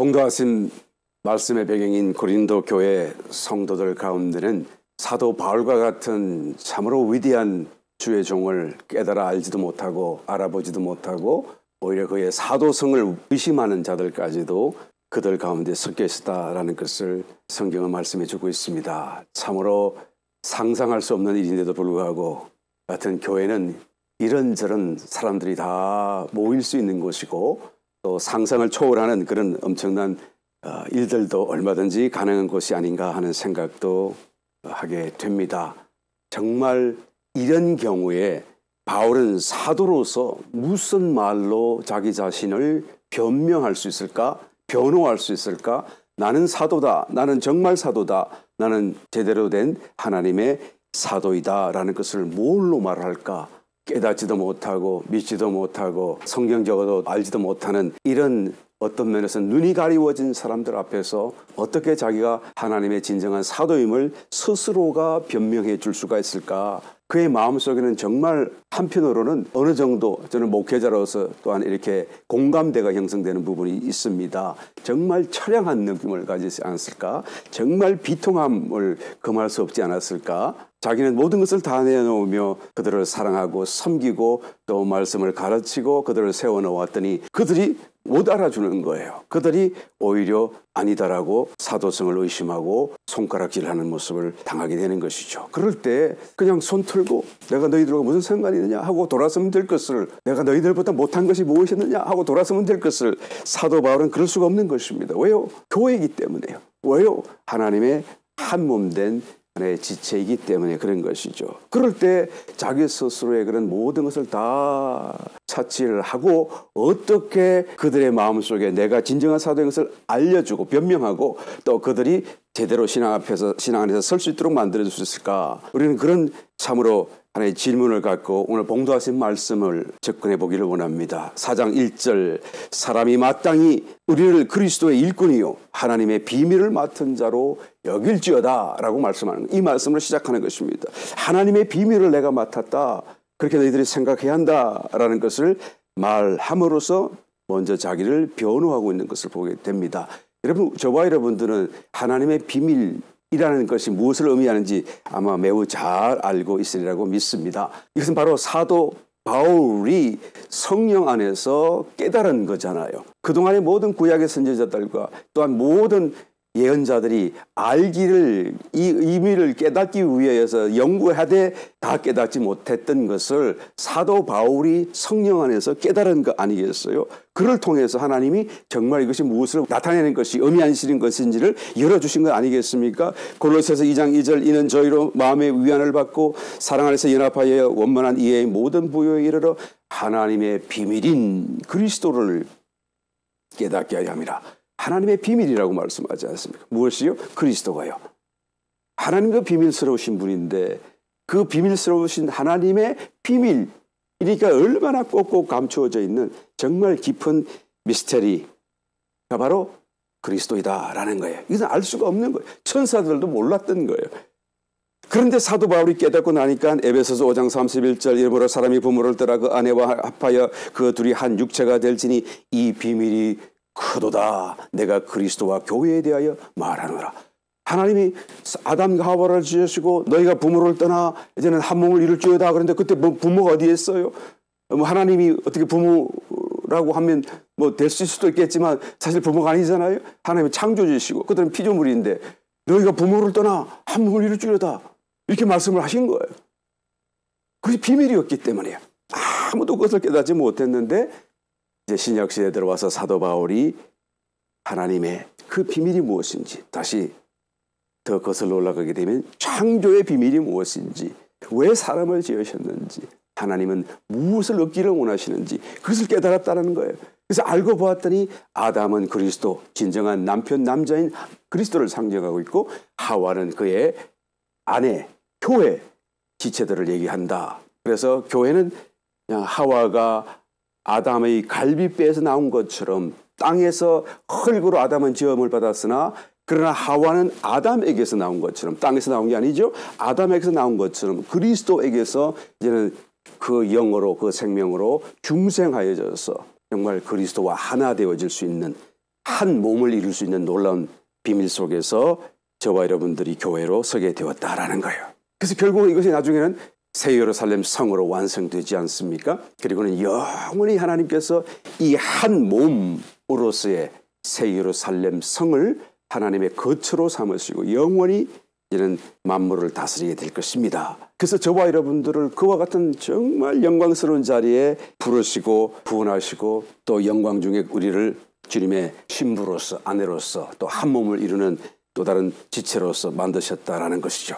봉도하신 말씀의 배경인 고린도 교회 성도들 가운데는 사도 바울과 같은 참으로 위대한 주의 종을 깨달아 알지도 못하고 알아보지도 못하고 오히려 그의 사도성을 의심하는 자들까지도 그들 가운데 섞여 있었다라는 것을 성경은 말씀해 주고 있습니다. 참으로 상상할 수 없는 일인데도 불구하고 같은 교회는 이런저런 사람들이 다 모일 수 있는 곳이고 또 상상을 초월하는 그런 엄청난 일들도 얼마든지 가능한 곳이 아닌가 하는 생각도 하게 됩니다. 정말 이런 경우에 바울은 사도로서 무슨 말로 자기 자신을 변명할 수 있을까? 변호할 수 있을까? 나는 사도다. 나는 정말 사도다. 나는 제대로 된 하나님의 사도이다 라는 것을 뭘로 말할까? 깨닫지도 못하고 믿지도 못하고 성경적으로 알지도 못하는 이런 어떤 면에서 눈이 가리워진 사람들 앞에서 어떻게 자기가 하나님의 진정한 사도임을 스스로가 변명해 줄 수가 있을까? 그의 마음속에는 정말 한편으로는 어느 정도 저는 목회자로서 또한 이렇게 공감대가 형성되는 부분이 있습니다. 정말 처량한 느낌을 가지지 않았을까? 정말 비통함을 금할 수 없지 않았을까? 자기는 모든 것을 다 내놓으며 그들을 사랑하고 섬기고 또 말씀을 가르치고 그들을 세워놓았더니 그들이 못 알아주는 거예요. 그들이 오히려 아니다라고 사도성을 의심하고 손가락질하는 모습을 당하게 되는 것이죠. 그럴 때 그냥 손 틀고 내가 너희들과 무슨 상관이 있느냐 하고 돌아서면 될 것을, 내가 너희들보다 못한 것이 무엇이었느냐 하고 돌아서면 될 것을 사도 바울은 그럴 수가 없는 것입니다. 왜요? 교회이기 때문에요. 왜요? 하나님의 한 몸 된 하나의 지체이기 때문에 그런 것이죠. 그럴 때 자기 스스로의 그런 모든 것을 다 차치를 하고 어떻게 그들의 마음속에 내가 진정한 사도인 것을 알려주고 변명하고 또 그들이 제대로 신앙 안에서 설 수 있도록 만들어줄 수 있을까? 우리는 그런 참으로 하나의 질문을 갖고 오늘 봉도하신 말씀을 접근해 보기를 원합니다. 4장 1절 사람이 마땅히 우리를 그리스도의 일꾼이요 하나님의 비밀을 맡은 자로 여길지어다 라고 말씀하는 이 말씀으로 시작하는 것입니다. 하나님의 비밀을 내가 맡았다. 그렇게 너희들이 생각해야 한다라는 것을 말함으로써 먼저 자기를 변호하고 있는 것을 보게 됩니다. 여러분, 저와 여러분들은 하나님의 비밀이라는 것이 무엇을 의미하는지 아마 매우 잘 알고 있으리라고 믿습니다. 이것은 바로 사도 바울이 성령 안에서 깨달은 거잖아요. 그동안의 모든 구약의 선지자들과 또한 모든 예언자들이 알기를 이 의미를 깨닫기 위해서 연구하되 다 깨닫지 못했던 것을 사도 바울이 성령 안에서 깨달은 것 아니겠어요? 그를 통해서 하나님이 정말 이것이 무엇을 나타내는 것이 의미하시는 것인지를 열어주신 것 아니겠습니까? 골로새서 2장 2절 이는 저희로 마음의 위안을 받고 사랑 안에서 연합하여 원만한 이해의 모든 부요에 이르러 하나님의 비밀인 그리스도를 깨닫게 하려 함이라. 하나님의 비밀이라고 말씀하지 않습니까? 무엇이요? 그리스도가요. 하나님과 비밀스러우신 분인데 그 비밀스러우신 하나님의 비밀, 그러니까 얼마나 꼭꼭 감추어져 있는 정말 깊은 미스테리가 바로 그리스도이다라는 거예요. 이것은 알 수가 없는 거예요. 천사들도 몰랐던 거예요. 그런데 사도 바울이 깨닫고 나니까 에베소서 5장 31절 이러므로 사람이 부모를 떠나 그 아내와 합하여 그 둘이 한 육체가 될지니 이 비밀이 크도다. 내가 그리스도와 교회에 대하여 말하노라. 하나님이 아담과 하와를 지으시고 너희가 부모를 떠나 이제는 한 몸을 이룰지어다. 그런데 그때 뭐 부모가 어디에 있어요? 하나님이 어떻게 부모라고 하면 뭐 될 수도 있겠지만 사실 부모가 아니잖아요. 하나님이 창조주시고 그들은 피조물인데 너희가 부모를 떠나 한 몸을 이룰지어다. 이렇게 말씀을 하신 거예요. 그게 비밀이었기 때문이에요. 아무도 그것을 깨닫지 못했는데 이제 신약시대에 들어와서 사도 바울이 하나님의 그 비밀이 무엇인지 다시 더 거슬러 올라가게 되면 창조의 비밀이 무엇인지, 왜 사람을 지으셨는지, 하나님은 무엇을 얻기를 원하시는지 그것을 깨달았다는 거예요. 그래서 알고 보았더니 아담은 그리스도, 진정한 남편 남자인 그리스도를 상징하고 있고 하와는 그의 아내, 교회, 지체들을 얘기한다. 그래서 교회는 그냥 하와가 아담의 갈비뼈에서 나온 것처럼 땅에서 흙으로 아담은 지음을 받았으나 그러나 하와는 아담에게서 나온 것처럼, 땅에서 나온 게 아니죠. 아담에게서 나온 것처럼 그리스도에게서 이제는 그 영으로 그 생명으로 중생하여져서 정말 그리스도와 하나 되어질 수 있는 한 몸을 이룰 수 있는 놀라운 비밀 속에서 저와 여러분들이 교회로 서게 되었다라는 거예요. 그래서 결국 이것이 나중에는 새 예루살렘 성으로 완성되지 않습니까? 그리고는 영원히 하나님께서 이 한 몸으로서의 새 예루살렘 성을 하나님의 거처로 삼으시고 영원히 이제는 만물을 다스리게 될 것입니다. 그래서 저와 여러분들을 그와 같은 정말 영광스러운 자리에 부르시고 부원하시고 또 영광 중에 우리를 주님의 신부로서 아내로서 또 한 몸을 이루는 또 다른 지체로서 만드셨다라는 것이죠.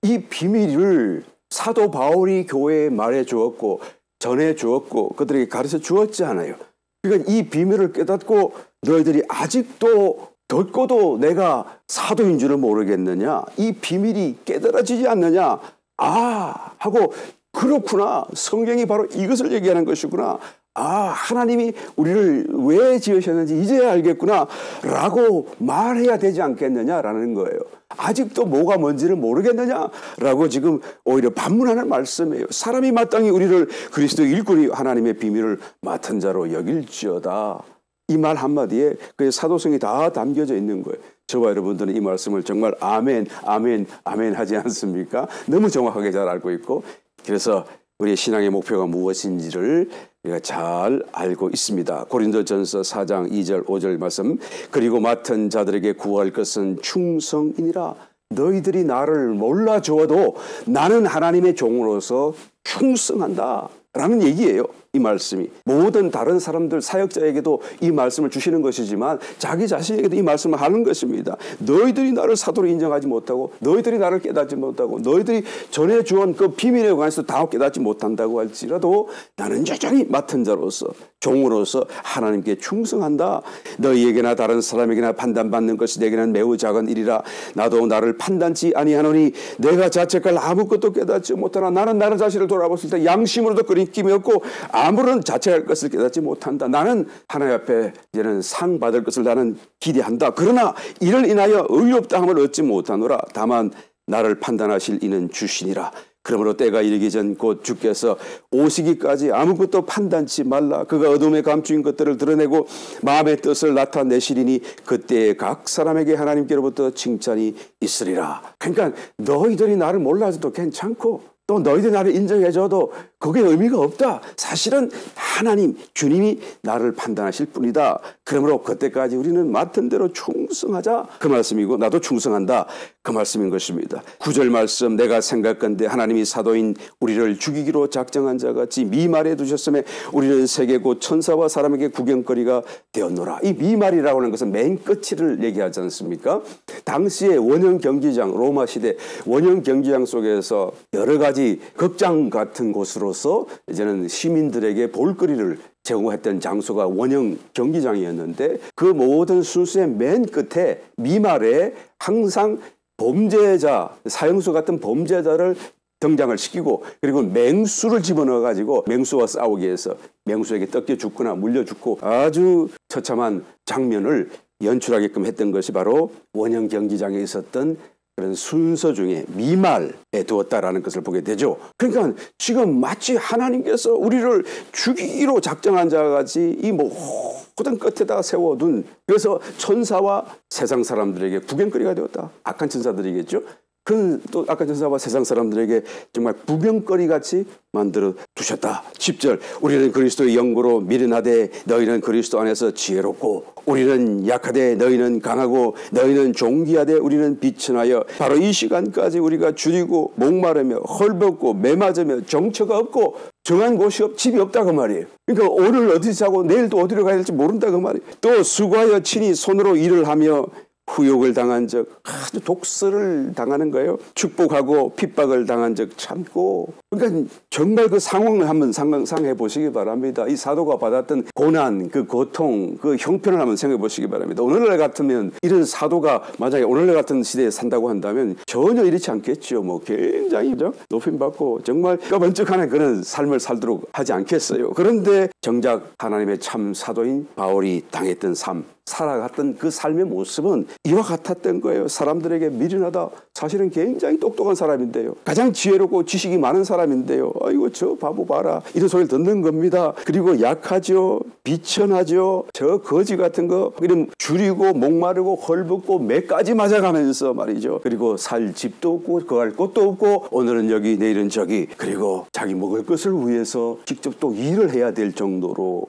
이 비밀을 사도 바울이 교회에 말해 주었고 전해 주었고 그들에게 가르쳐 주었지 않아요. 그러니까 이 비밀을 깨닫고 너희들이 아직도 덜고도 내가 사도인 줄을 모르겠느냐? 이 비밀이 깨달아지지 않느냐? 아 하고 그렇구나. 성경이 바로 이것을 얘기하는 것이구나. 아 하나님이 우리를 왜 지으셨는지 이제야 알겠구나 라고 말해야 되지 않겠느냐라는 거예요. 아직도 뭐가 뭔지를 모르겠느냐라고 지금 오히려 반문하는 말씀이에요. 사람이 마땅히 우리를 그리스도 일꾼이 하나님의 비밀을 맡은 자로 여길지어다. 이 말 한마디에 그의 사도성이 다 담겨져 있는 거예요. 저와 여러분들은 이 말씀을 정말 아멘, 아멘, 아멘 하지 않습니까? 너무 정확하게 잘 알고 있고 그래서 우리의 신앙의 목표가 무엇인지를 우리가 잘 알고 있습니다. 고린도전서 4장 2절 5절 말씀 그리고 맡은 자들에게 구할 것은 충성이니라. 너희들이 나를 몰라주어도 나는 하나님의 종으로서 충성한다 라는 얘기예요. 이 말씀이 모든 다른 사람들 사역자에게도 이 말씀을 주시는 것이지만 자기 자신에게도 이 말씀을 하는 것입니다. 너희들이 나를 사도로 인정하지 못하고 너희들이 나를 깨닫지 못하고 너희들이 전해주온 그 비밀에 관해서 다 깨닫지 못한다고 할지라도 나는 여전히 맡은 자로서 종으로서 하나님께 충성한다. 너희에게나 다른 사람에게나 판단받는 것이 내게는 매우 작은 일이라. 나도 나를 판단치 아니하노니 내가 자책할 아무것도 깨닫지 못하나 나는 나를 자신을 돌아봤을 때 양심으로도 끄림낌이 없고 아무런 자책할 것을 깨닫지 못한다. 나는 하나님 앞에 이제는 상 받을 것을 나는 기대한다. 그러나 이를 인하여 의롭다함을 얻지 못하노라. 다만 나를 판단하실 이는 주시니라. 그러므로 때가 이르기 전 곧 주께서 오시기까지 아무것도 판단치 말라. 그가 어둠에 감추인 것들을 드러내고 마음의 뜻을 나타내시리니 그때에 각 사람에게 하나님께로부터 칭찬이 있으리라. 그러니까 너희들이 나를 몰라줘도 괜찮고 또 너희들이 나를 인정해줘도 그게 의미가 없다. 사실은 하나님, 주님이 나를 판단하실 뿐이다. 그러므로 그때까지 우리는 맡은 대로 충성하자. 그 말씀이고 나도 충성한다. 그 말씀인 것입니다. 9절 말씀 내가 생각건대 하나님이 사도인 우리를 죽이기로 작정한 자같이 미말에 두셨음에 우리는 세계 곧 천사와 사람에게 구경거리가 되었노라. 이 미말이라고 하는 것은 맨 끝을 얘기하지 않습니까? 당시의 원형 경기장, 로마 시대 원형 경기장 속에서 여러 가지 극장 같은 곳으로서 이제는 시민들에게 볼거리를 제공했던 장소가 원형 경기장이었는데 그 모든 순수의 맨 끝에 미말에 항상 범죄자, 사형수 같은 범죄자를 등장을 시키고 그리고 맹수를 집어넣어 가지고 맹수와 싸우기 위해서 맹수에게 뜯겨 죽거나 물려 죽고 아주 처참한 장면을 연출하게끔 했던 것이 바로 원형 경기장에 있었던 그런 순서 중에 미말에 두었다라는 것을 보게 되죠. 그러니까 지금 마치 하나님께서 우리를 죽이기로 작정한 자같이 이 모든 끝에다가 세워둔 그래서 천사와 세상 사람들에게 구경거리가 되었다. 악한 천사들이겠죠. 그는 또 악한 천사와 세상 사람들에게 정말 구경거리 같이 만들어 두셨다. 10절 우리는 그리스도의 영고로 미련하되 너희는 그리스도 안에서 지혜롭고 우리는 약하되 너희는 강하고 너희는 존귀하되 우리는 비천하여 바로 이 시간까지 우리가 줄이고 목마르며 헐벗고 매맞으며 정처가 없고 정한 곳이 집이 없다 그 말이에요. 그러니까 오늘 어디 자고 내일도 어디로 가야 될지 모른다 그 말이에요. 또 수고하여 친히 손으로 일을 하며 후욕을 당한 적 아주 독서를 당하는 거예요. 축복하고 핍박을 당한 적 참고 그러니까 정말 그 상황을 한번 상상해 보시기 바랍니다. 이 사도가 받았던 고난, 그 고통, 그 형편을 한번 생각해 보시기 바랍니다. 오늘날 같으면 이런 사도가 만약에 오늘날 같은 시대에 산다고 한다면 전혀 이렇지 않겠죠. 뭐 굉장히 높임받고 정말 까번쩍하는 그런 삶을 살도록 하지 않겠어요. 그런데 정작 하나님의 참 사도인 바울이 당했던 삶 살아갔던 그 삶의 모습은 이와 같았던 거예요. 사람들에게 미련하다. 사실은 굉장히 똑똑한 사람인데요. 가장 지혜롭고 지식이 많은 사람인데요. 아이고 저 바보 봐라. 이런 소리를 듣는 겁니다. 그리고 약하죠. 비천하죠. 저 거지 같은 거 이런 줄이고 목마르고 헐벗고 매까지 맞아가면서 말이죠. 그리고 살 집도 없고 거할 곳도 없고 오늘은 여기 내일은 저기 그리고 자기 먹을 것을 위해서 직접 또 일을 해야 될 정도로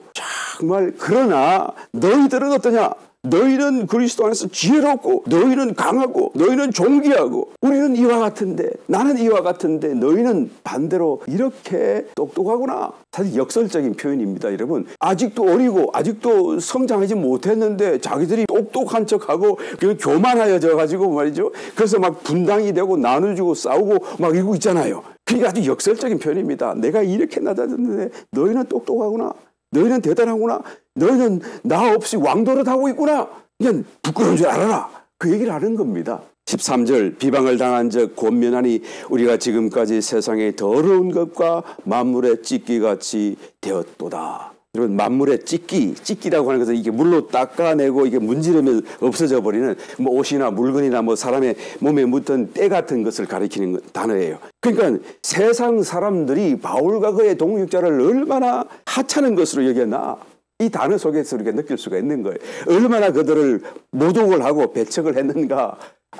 정말 그러나 너희들은 어떠냐? 너희는 그리스도 안에서 지혜롭고 너희는 강하고 너희는 존귀하고 우리는 이와 같은데 나는 이와 같은데 너희는 반대로 이렇게 똑똑하구나. 사실 역설적인 표현입니다. 여러분 아직도 어리고 아직도 성장하지 못했는데 자기들이 똑똑한 척하고 교만하여져 가지고 말이죠. 그래서 막 분당이 되고 나눠주고 싸우고 막 이러고 있잖아요. 그러니까 아주 역설적인 표현입니다. 내가 이렇게 낮아졌는데 너희는 똑똑하구나. 너희는 대단하구나. 너희는 나 없이 왕도릇하고 있구나. 그냥 부끄러운 줄 알아라. 그 얘기를 하는 겁니다. 13절 비방을 당한 적 권면하니 우리가 지금까지 세상의 더러운 것과 만물의 찢기같이 되었도다. 여러분 만물의 찢기라고 하는 것은 이게 물로 닦아내고 이게 문지르면 없어져 버리는 뭐 옷이나 물건이나 뭐 사람의 몸에 묻던 때 같은 것을 가리키는 단어예요. 그러니까 세상 사람들이 바울과 그의 동역자를 얼마나 하찮은 것으로 여겼나 이 단어 속에서 우리가 느낄 수가 있는 거예요. 얼마나 그들을 모독을 하고 배척을 했는가.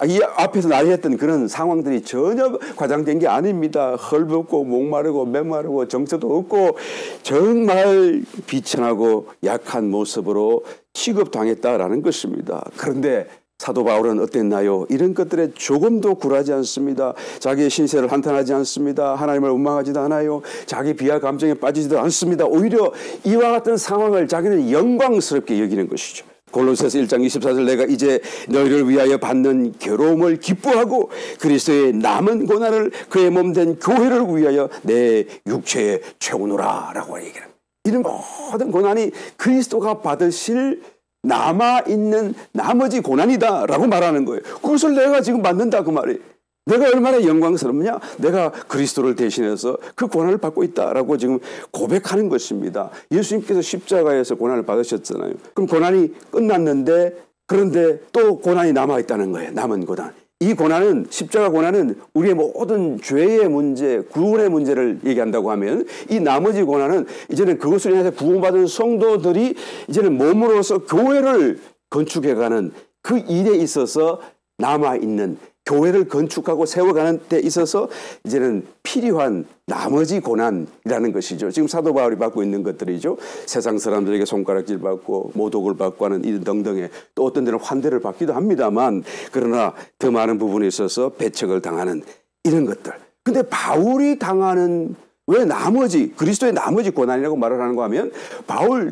이 앞에서 나열했던 그런 상황들이 전혀 과장된 게 아닙니다. 헐벗고 목마르고 메마르고 정처도 없고 정말 비천하고 약한 모습으로 취급당했다라는 것입니다. 그런데 사도 바울은 어땠나요? 이런 것들에 조금도 굴하지 않습니다. 자기의 신세를 한탄하지 않습니다. 하나님을 원망하지도 않아요. 자기 비하 감정에 빠지지도 않습니다. 오히려 이와 같은 상황을 자기는 영광스럽게 여기는 것이죠. 골로새서 1장 24절 내가 이제 너희를 위하여 받는 괴로움을 기뻐하고 그리스도의 남은 고난을 그의 몸된 교회를 위하여 내 육체에 채우노라 라고 얘기합니다. 이런 모든 고난이 그리스도가 받으실 남아있는 나머지 고난이다 라고 말하는 거예요. 그것을 내가 지금 받는다 그 말이에요. 내가 얼마나 영광스럽냐? 내가 그리스도를 대신해서 그 고난을 받고 있다라고 지금 고백하는 것입니다. 예수님께서 십자가에서 고난을 받으셨잖아요. 그럼 고난이 끝났는데 그런데 또 고난이 남아있다는 거예요. 남은 고난. 이 고난은 십자가 고난은 우리의 모든 죄의 문제, 구원의 문제를 얘기한다고 하면 이 나머지 고난은 이제는 그것을 인해서 구원받은 성도들이 이제는 몸으로서 교회를 건축해가는 그 일에 있어서 남아있는 교회를 건축하고 세워가는 데 있어서 이제는 필요한 나머지 고난이라는 것이죠. 지금 사도 바울이 받고 있는 것들이죠. 세상 사람들에게 손가락질 받고 모독을 받고 하는 이런 등등의 또 어떤 데는 환대를 받기도 합니다만 그러나 더 많은 부분에 있어서 배척을 당하는 이런 것들. 근데 바울이 당하는 왜 나머지 그리스도의 나머지 고난이라고 말을 하는가 하면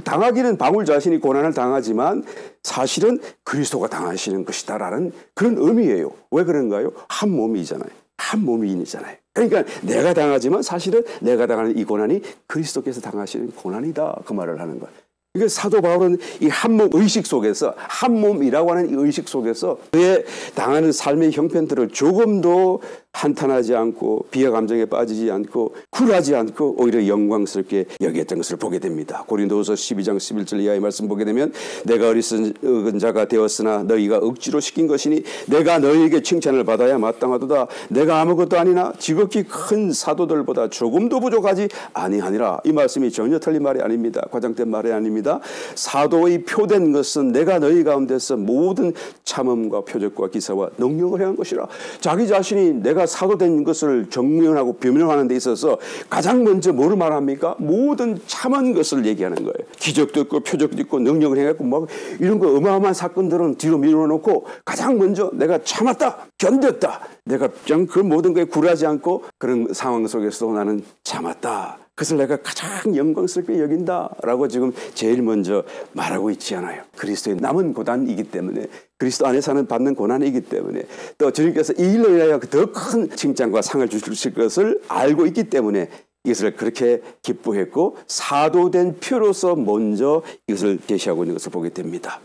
당하기는 바울 자신이 고난을 당하지만 사실은 그리스도가 당하시는 것이다라는 그런 의미예요. 왜 그런가요? 한 몸이잖아요. 한 몸이잖아요. 그러니까 내가 당하지만 사실은 내가 당하는 이 고난이 그리스도께서 당하시는 고난이다 그 말을 하는 거예요. 그러니까 사도 바울은 이 한 몸 의식 속에서 한 몸이라고 하는 이 의식 속에서 그의 당하는 삶의 형편들을 조금도 한탄하지 않고 비하 감정에 빠지지 않고 굴하지 않고 오히려 영광스럽게 여겼던 것을 보게 됩니다. 고린도후서 12장 11절 이하의 말씀 보게 되면 내가 어리석은 자가 되었으나 너희가 억지로 시킨 것이니 내가 너희에게 칭찬을 받아야 마땅하도다. 내가 아무것도 아니나 지극히 큰 사도들보다 조금도 부족하지 아니하니라. 이 말씀이 전혀 틀린 말이 아닙니다. 과장된 말이 아닙니다. 사도의 표된 것은 내가 너희 가운데서 모든 참음과 표적과 기사와 능력을 행한 것이라. 자기 자신이 내가 사도된 것을 정면하고 변명하는 데 있어서 가장 먼저 뭐를 말합니까? 모든 참한 것을 얘기하는 거예요. 기적도 있고 표적도 있고 능력을 행했고 막 이런 거 어마어마한 사건들은 뒤로 밀어놓고 가장 먼저 내가 참았다, 견뎠다. 내가 그냥 그 모든 거에 굴하지 않고 그런 상황 속에서도 나는 참았다. 그것을 내가 가장 영광스럽게 여긴다라고 지금 제일 먼저 말하고 있지 않아요. 그리스도의 남은 고난이기 때문에 그리스도 안에서는 받는 고난이기 때문에 또 주님께서 이 일로 인하여 더 큰 칭찬과 상을 주실 것을 알고 있기 때문에 이것을 그렇게 기뻐했고 사도된 표로서 먼저 이것을 제시하고 있는 것을 보게 됩니다.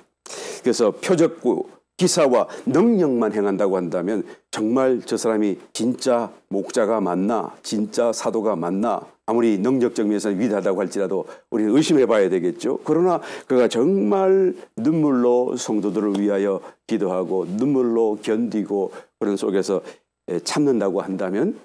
그래서 표적고 기사와 능력만 행한다고 한다면 정말 저 사람이 진짜 목자가 맞나 진짜 사도가 맞나 아무리 능력적 면에서 위대하다고 할지라도 우리는 의심해 봐야 되겠죠. 그러나 그가 정말 눈물로 성도들을 위하여 기도하고 눈물로 견디고 그런 속에서 참는다고 한다면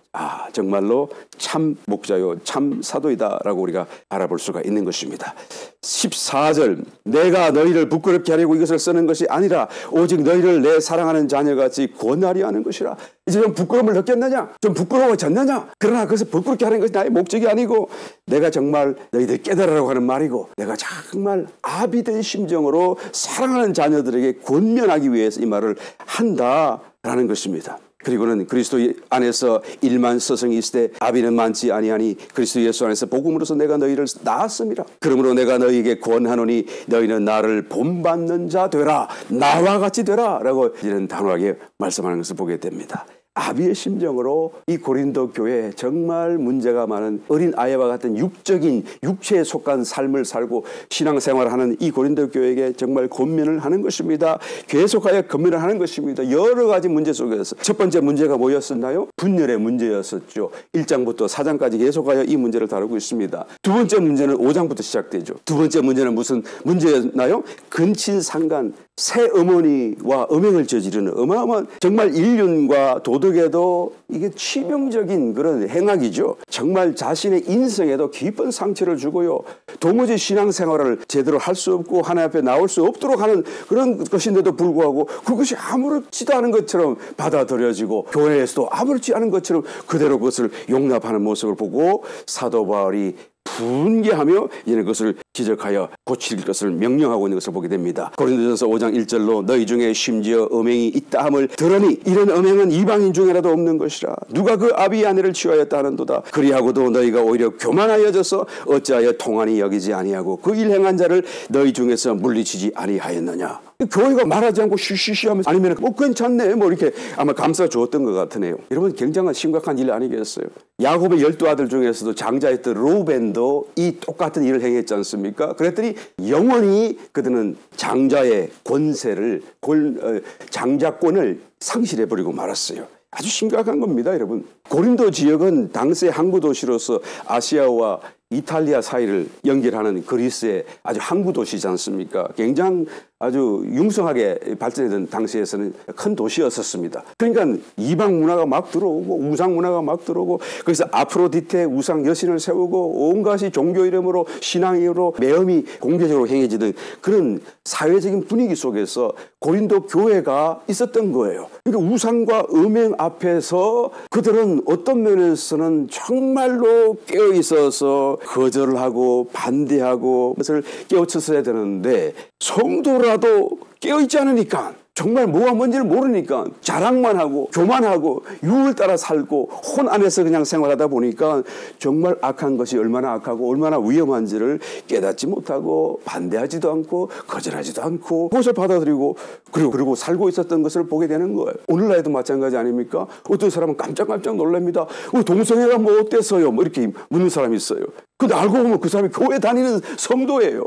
정말로 참 목자요 참 사도이다라고 우리가 알아볼 수가 있는 것입니다. 14절 내가 너희를 부끄럽게 하려고 이것을 쓰는 것이 아니라 오직 너희를 내 사랑하는 자녀같이 권하려 하는 것이라. 이제 좀 부끄러움을 느꼈느냐? 좀 부끄러워졌느냐? 그러나 그것을 부끄럽게 하는 것이 나의 목적이 아니고 내가 정말 너희들 깨달으라고 하는 말이고 내가 정말 아비된 심정으로 사랑하는 자녀들에게 권면하기 위해서 이 말을 한다라는 것입니다. 그리고는 그리스도 안에서 일만 서성이 있을 때 아비는 많지 아니하니 그리스도 예수 안에서 복음으로서 내가 너희를 낳았음이라. 그러므로 내가 너희에게 권하노니 너희는 나를 본받는 자 되라. 나와 같이 되라. 라고 이런 단호하게 말씀하는 것을 보게 됩니다. 아비의 심정으로 이 고린도 교회에 정말 문제가 많은 어린 아이와 같은 육적인 육체에 속한 삶을 살고 신앙생활을 하는 이 고린도 교회에게 정말 권면을 하는 것입니다. 계속하여 권면을 하는 것입니다. 여러 가지 문제 속에서 첫 번째 문제가 뭐였었나요? 분열의 문제였었죠. 1장부터 4장까지 계속하여 이 문제를 다루고 있습니다. 두 번째 문제는 5장부터 시작되죠. 두 번째 문제는 무슨 문제였나요? 근친상간 새 어머니와 음행을 저지르는 어마어마한 정말 인륜과 도덕에도 이게 치명적인 그런 행악이죠. 정말 자신의 인성에도 깊은 상처를 주고요. 도무지 신앙생활을 제대로 할 수 없고 하나님 앞에 나올 수 없도록 하는 그런 것인데도 불구하고 그것이 아무렇지도 않은 것처럼 받아들여지고 교회에서도 아무렇지 않은 것처럼 그대로 그것을 용납하는 모습을 보고 사도 바울이 분개하며 이는 것을 지적하여 고칠 것을 명령하고 있는 것을 보게 됩니다. 고린도전서 5장 1절로 너희 중에 심지어 음행이 있다 함을 들으니 이런 음행은 이방인 중에라도 없는 것이라. 누가 그 아비의 아내를 취하였다 하는도다. 그리하고도 너희가 오히려 교만하여져서 어찌하여 통한이 여기지 아니하고 그 일 행한 자를 너희 중에서 물리치지 아니하였느냐. 교회가 말하지 않고 쉬쉬쉬하면서 아니면 괜찮네 이렇게 아마 감싸 주었던 것 같으네요. 여러분 굉장한 심각한 일 아니겠어요? 야곱의 12아들 중에서도 장자였던 로벤도 이 똑같은 일을 행했지 않습니까? 그랬더니 영원히 그들은 장자의 권세를 장자권을 상실해버리고 말았어요. 아주 심각한 겁니다, 여러분. 고린도 지역은 당시 항구 도시로서 아시아와 이탈리아 사이를 연결하는 그리스의 아주 항구 도시지 않습니까? 굉장히 아주 융성하게 발전했던 당시에서는 큰 도시였었습니다. 그러니까 이방 문화가 막 들어오고 우상 문화가 막 들어오고 그래서 아프로디테 우상 여신을 세우고 온갖이 종교 이름으로 신앙 이름으로 매음이 공개적으로 행해지는 그런 사회적인 분위기 속에서 고린도 교회가 있었던 거예요. 그러니까 우상과 음행 앞에서 그들은 어떤 면에서는 정말로 깨어 있어서 거절을 하고 반대하고 그것을 깨우쳤어야 되는데 성도라도 깨어있지 않으니까 정말 뭐가 뭔지를 모르니까 자랑만 하고 교만하고 유을 따라 살고 혼 안에서 그냥 생활하다 보니까 정말 악한 것이 얼마나 악하고 얼마나 위험한지를 깨닫지 못하고 반대하지도 않고 거절하지도 않고 그것을 받아들이고 그리고 살고 있었던 것을 보게 되는 거예요. 오늘날에도 마찬가지 아닙니까? 어떤 사람은 깜짝깜짝 놀랍니다. 동성애가 뭐 어땠어요? 이렇게 묻는 사람이 있어요. 근데 알고 보면 그 사람이 교회 다니는 성도예요.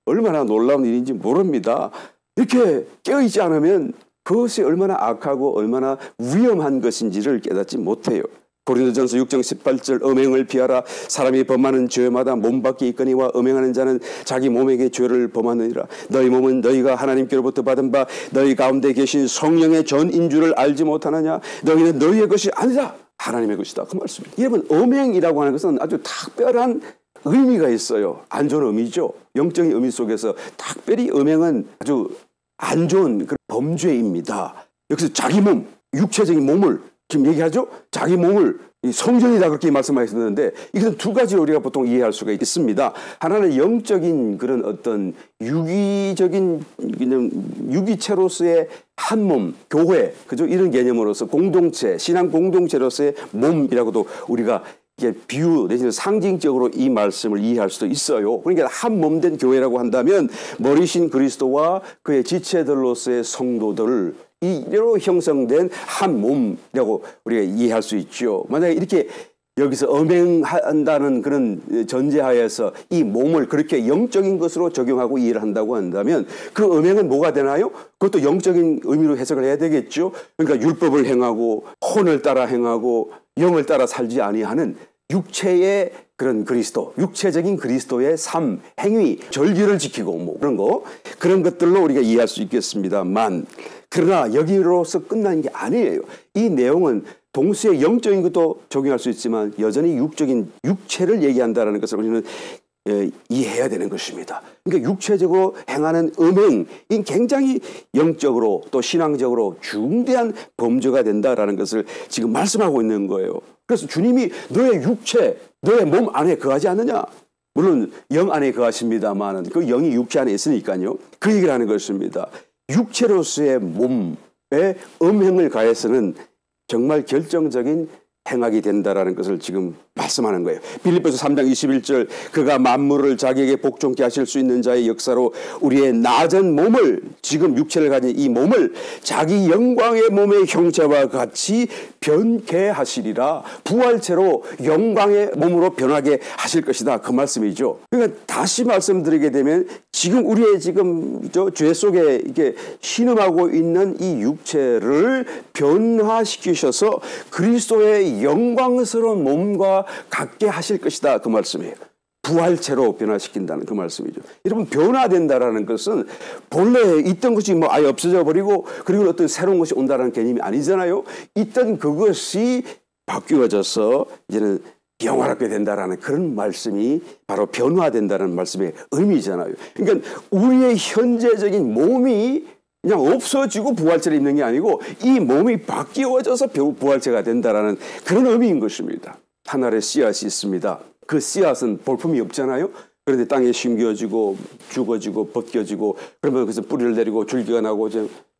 얼마나 놀라운 일인지 모릅니다. 이렇게 깨어있지 않으면 그것이 얼마나 악하고 얼마나 위험한 것인지를 깨닫지 못해요. 고린도전서 6장 18절 음행을 피하라. 사람이 범하는 죄마다 몸 밖에 있거니와 음행하는 자는 자기 몸에게 죄를 범하느니라. 너희 몸은 너희가 하나님께로부터 받은 바 너희 가운데 계신 성령의 전인 줄을 알지 못하느냐. 너희는 너희의 것이 아니라 하나님의 것이다. 그 말씀입니다. 여러분 음행이라고 하는 것은 아주 특별한 의미가 있어요. 안 좋은 의미죠. 영적인 의미 속에서 특별히 음행은 아주 안 좋은 그런 범죄입니다. 여기서 자기 몸, 육체적인 몸을 지금 얘기하죠. 자기 몸을 성전이다 그렇게 말씀하셨는데 이것은 두 가지로 우리가 보통 이해할 수가 있습니다. 하나는 영적인 그런 어떤 유기적인 그냥 유기체로서의 한 몸, 교회, 그죠? 이런 개념으로서 공동체, 신앙 공동체로서의 몸이라고도 우리가 이게 비유 내지는 상징적으로 이 말씀을 이해할 수도 있어요. 그러니까 한 몸된 교회라고 한다면 머리신 그리스도와 그의 지체들로서의 성도들 이로 형성된 한 몸이라고 우리가 이해할 수 있죠. 만약에 이렇게 여기서 음행한다는 그런 전제하에서 이 몸을 그렇게 영적인 것으로 적용하고 이해를 한다고 한다면 그 음행은 뭐가 되나요? 그것도 영적인 의미로 해석을 해야 되겠죠. 그러니까 율법을 행하고 혼을 따라 행하고 영을 따라 살지 아니하는 육체의 그런 그리스도, 육체적인 그리스도의 삶, 행위, 절기를 지키고 뭐 그런 것들로 우리가 이해할 수 있겠습니다만, 그러나 여기로서 끝나는 게 아니에요. 이 내용은 동시에 영적인 것도 적용할 수 있지만 여전히 육적인 육체를 얘기한다는 것을 우리는 이해해야 되는 것입니다. 그러니까 육체적으로 행하는 음행이 굉장히 영적으로 또 신앙적으로 중대한 범죄가 된다라는 것을 지금 말씀하고 있는 거예요. 그래서 주님이 너의 육체, 너의 몸 안에 거하지 않느냐? 물론 영 안에 거하십니다만 그 영이 육체 안에 있으니까요. 그 얘기를 하는 것입니다. 육체로서의 몸에 음행을 가해서는 정말 결정적인 행하게 된다라는 것을 지금 말씀하는 거예요. 빌립보서 3장 21절 그가 만물을 자기에게 복종케 하실 수 있는 자의 역사로 우리의 낮은 몸을, 지금 육체를 가진 이 몸을 자기 영광의 몸의 형체와 같이 변케 하시리라. 부활체로 영광의 몸으로 변하게 하실 것이다. 그 말씀이죠. 그러니까 다시 말씀드리게 되면 지금 우리의 지금 죄 속에 이게 신음하고 있는 이 육체를 변화시키셔서 그리스도의 영광스러운 몸과 같게 하실 것이다. 그 말씀이에요. 부활체로 변화시킨다는 그 말씀이죠. 여러분, 변화된다라는 것은 본래 있던 것이 뭐 아예 없어져 버리고 그리고 어떤 새로운 것이 온다는 개념이 아니잖아요. 있던 그것이 바뀌어져서 이제는 영화롭게 된다라는 그런 말씀이 바로 변화된다는 말씀의 의미잖아요. 그러니까 우리의 현재적인 몸이 그냥 없어지고 부활체를 입는 게 아니고 이 몸이 바뀌어져서 부활체가 된다라는 그런 의미인 것입니다. 하늘에 씨앗이 있습니다. 그 씨앗은 볼품이 없잖아요. 그런데 땅에 심겨지고 죽어지고 벗겨지고 그러면 그래서 뿌리를 내리고 줄기가 나고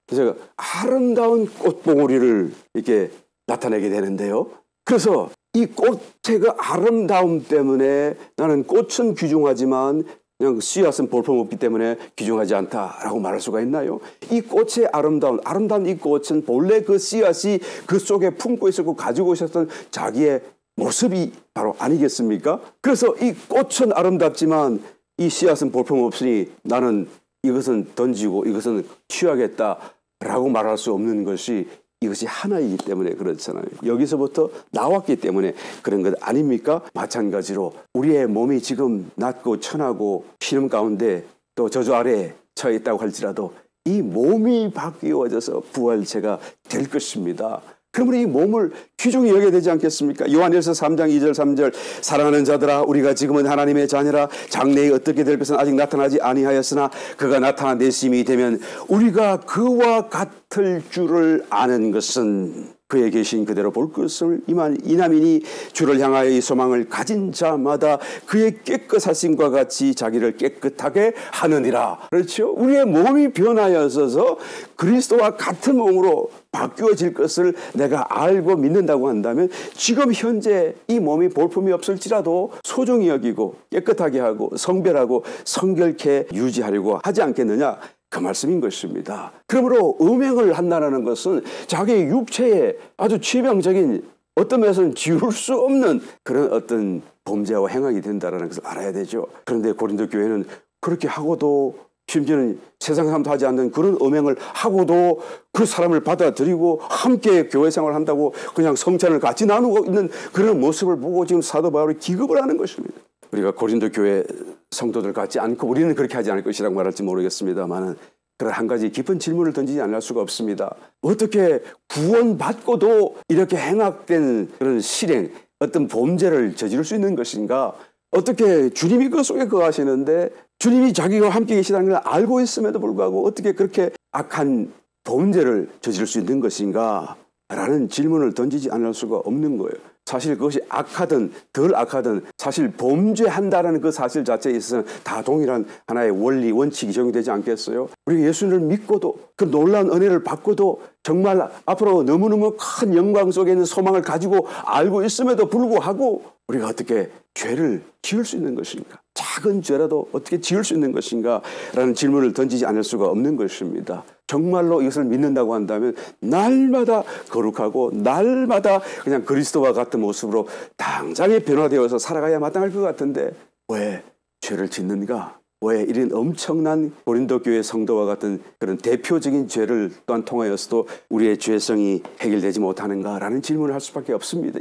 그래서 아름다운 꽃봉오리를 이렇게 나타내게 되는데요. 그래서 이 꽃의 그 아름다움 때문에 나는 꽃은 귀중하지만 그냥 씨앗은 볼품없기 때문에 귀중하지 않다라고 말할 수가 있나요? 이 꽃의 아름다운 이 꽃은 본래 그 씨앗이 그 속에 품고 있었고 가지고 있었던 자기의 모습이 바로 아니겠습니까? 그래서 이 꽃은 아름답지만 이 씨앗은 볼품없으니 나는 이것은 던지고 이것은 취하겠다라고 말할 수 없는 것이 이것이 하나이기 때문에 그렇잖아요. 여기서부터 나왔기 때문에 그런 것 아닙니까? 마찬가지로 우리의 몸이 지금 낮고 천하고 신음 가운데 또 저주 아래에 처해 있다고 할지라도 이 몸이 바뀌어져서 부활체가 될 것입니다. 그러면 이 몸을 귀중히 여겨야 되지 않겠습니까? 요한일서 3장 2절 3절 사랑하는 자들아 우리가 지금은 하나님의 자녀라 장래에 어떻게 될 것은 아직 나타나지 아니하였으나 그가 나타내심이 되면 우리가 그와 같을 줄을 아는 것은 그에 계신 그대로 볼 것을 이남이니 주를 향하여 이 소망을 가진 자마다 그의 깨끗하심과 같이 자기를 깨끗하게 하느니라. 그렇죠? 우리의 몸이 변하여서 그리스도와 같은 몸으로 바뀌어질 것을 내가 알고 믿는다고 한다면 지금 현재 이 몸이 볼품이 없을지라도 소중히 여기고 깨끗하게 하고 성별하고 성결케 유지하려고 하지 않겠느냐. 그 말씀인 것입니다. 그러므로 음행을 한다는 것은 자기의 육체에 아주 치명적인 어떤 면에서는 지울 수 없는 그런 어떤 범죄와 행악이 된다는 것을 알아야 되죠. 그런데 고린도 교회는 그렇게 하고도 심지어는 세상 사람도 하지 않는 그런 음행을 하고도 그 사람을 받아들이고 함께 교회 생활을 한다고 그냥 성찬을 같이 나누고 있는 그런 모습을 보고 지금 사도 바울이 기겁을 하는 것입니다. 우리가 고린도 교회 성도들 같지 않고 우리는 그렇게 하지 않을 것이라고 말할지 모르겠습니다만 그런 한 가지 깊은 질문을 던지지 않을 수가 없습니다. 어떻게 구원받고도 이렇게 행악된 그런 실행, 어떤 범죄를 저지를 수 있는 것인가? 어떻게 주님이 그 속에 거하시는데 주님이 자기와 함께 계시다는 걸 알고 있음에도 불구하고 어떻게 그렇게 악한 범죄를 저지를 수 있는 것인가? 라는 질문을 던지지 않을 수가 없는 거예요. 사실 그것이 악하든 덜 악하든 사실 범죄한다는 그 사실 자체에 있어서는 다 동일한 하나의 원리, 원칙이 적용되지 않겠어요? 우리가 예수님을 믿고도 그 놀라운 은혜를 받고도 정말 앞으로 너무너무 큰 영광 속에 있는 소망을 가지고 알고 있음에도 불구하고 우리가 어떻게 죄를 지을 수 있는 것인가? 작은 죄라도 어떻게 지을 수 있는 것인가? 라는 질문을 던지지 않을 수가 없는 것입니다. 정말로 이것을 믿는다고 한다면 날마다 거룩하고 날마다 그냥 그리스도와 같은 모습으로 당장에 변화되어서 살아가야 마땅할 것 같은데 왜 죄를 짓는가? 왜 이런 엄청난 고린도 교회 성도와 같은 그런 대표적인 죄를 또한 통하여서도 우리의 죄성이 해결되지 못하는가라는 질문을 할 수밖에 없습니다.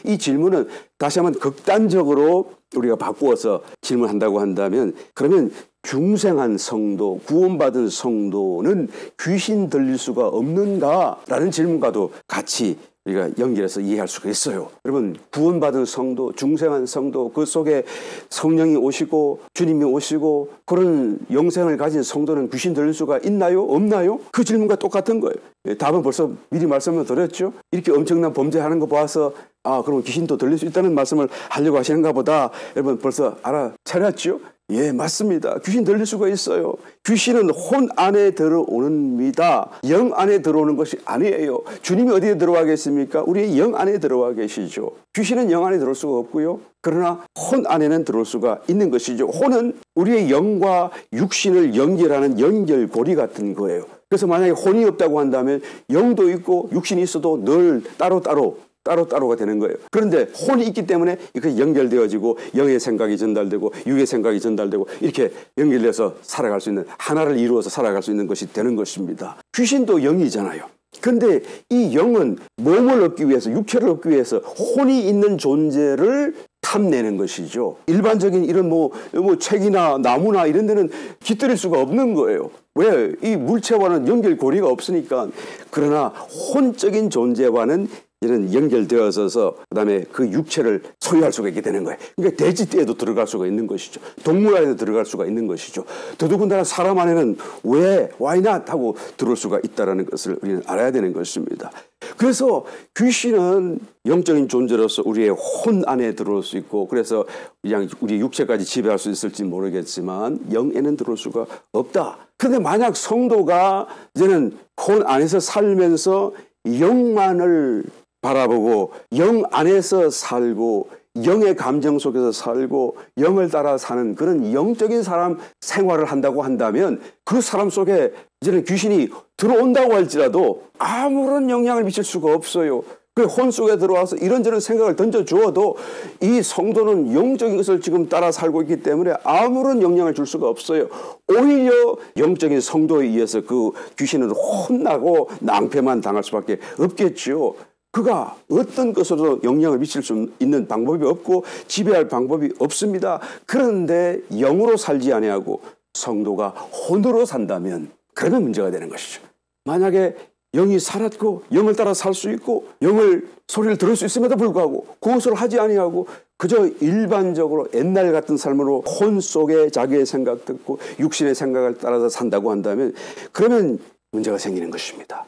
이 질문은 다시 한번 극단적으로 우리가 바꾸어서 질문한다고 한다면, 그러면 중생한 성도, 구원받은 성도는 귀신 들릴 수가 없는가라는 질문과도 같이 우리가 연결해서 이해할 수가 있어요. 여러분, 구원받은 성도, 중생한 성도, 그 속에 성령이 오시고 주님이 오시고 그런 영생을 가진 성도는 귀신 들릴 수가 있나요? 없나요? 그 질문과 똑같은 거예요. 답은 벌써 미리 말씀을 드렸죠. 이렇게 엄청난 범죄하는 거 봐서 그럼 귀신도 들릴 수 있다는 말씀을 하려고 하시는가 보다. 여러분 벌써 알아차렸죠? 예, 맞습니다. 귀신 들릴 수가 있어요. 귀신은 혼 안에 들어옵니다. 영 안에 들어오는 것이 아니에요. 주님이 어디에 들어와 계십니까? 우리의 영 안에 들어와 계시죠. 귀신은 영 안에 들어올 수가 없고요. 그러나 혼 안에는 들어올 수가 있는 것이죠. 혼은 우리의 영과 육신을 연결하는 연결고리 같은 거예요. 그래서 만약에 혼이 없다고 한다면 영도 있고 육신이 있어도 늘 따로따로가 되는 거예요. 그런데 혼이 있기 때문에 이렇게 연결되어지고 영의 생각이 전달되고 육의 생각이 전달되고 이렇게 연결돼서 살아갈 수 있는, 하나를 이루어서 살아갈 수 있는 것이 되는 것입니다. 귀신도 영이잖아요. 그런데 이 영은 몸을 얻기 위해서, 육체를 얻기 위해서 혼이 있는 존재를 탐내는 것이죠. 일반적인 이런 뭐 책이나 나무나 이런 데는 깃들일 수가 없는 거예요. 왜? 이 물체와는 연결고리가 없으니까. 그러나 혼적인 존재와는 이런 연결되어서 그다음에 그 육체를 소유할 수가 있게 되는 거예요. 그러니까 돼지떼에도 들어갈 수가 있는 것이죠. 동물 안에도 들어갈 수가 있는 것이죠. 더더군다나 사람 안에는 왜 why not 하고 들어올 수가 있다는 것을 우리는 알아야 되는 것입니다. 그래서 귀신은 영적인 존재로서 우리의 혼 안에 들어올 수 있고, 그래서 그냥 우리 육체까지 지배할 수 있을지 모르겠지만 영에는 들어올 수가 없다. 그런데 만약 성도가 이제는 혼 안에서 살면서 영만을 바라보고 영 안에서 살고 영의 감정 속에서 살고 영을 따라 사는 그런 영적인 사람 생활을 한다고 한다면, 그 사람 속에 이제는 귀신이 들어온다고 할지라도 아무런 영향을 미칠 수가 없어요. 그 혼 속에 들어와서 이런저런 생각을 던져주어도 이 성도는 영적인 것을 지금 따라 살고 있기 때문에 아무런 영향을 줄 수가 없어요. 오히려 영적인 성도에 의해서 그 귀신은 혼나고 낭패만 당할 수밖에 없겠죠. 그가 어떤 것으로도 영향을 미칠 수 있는 방법이 없고 지배할 방법이 없습니다. 그런데 영으로 살지 아니하고 성도가 혼으로 산다면 그러면 문제가 되는 것이죠. 만약에 영이 살았고 영을 따라 살 수 있고 영을 소리를 들을 수 있음에도 불구하고 그것을 하지 아니하고 그저 일반적으로 옛날 같은 삶으로 혼 속에 자기의 생각 듣고 육신의 생각을 따라서 산다고 한다면 그러면 문제가 생기는 것입니다.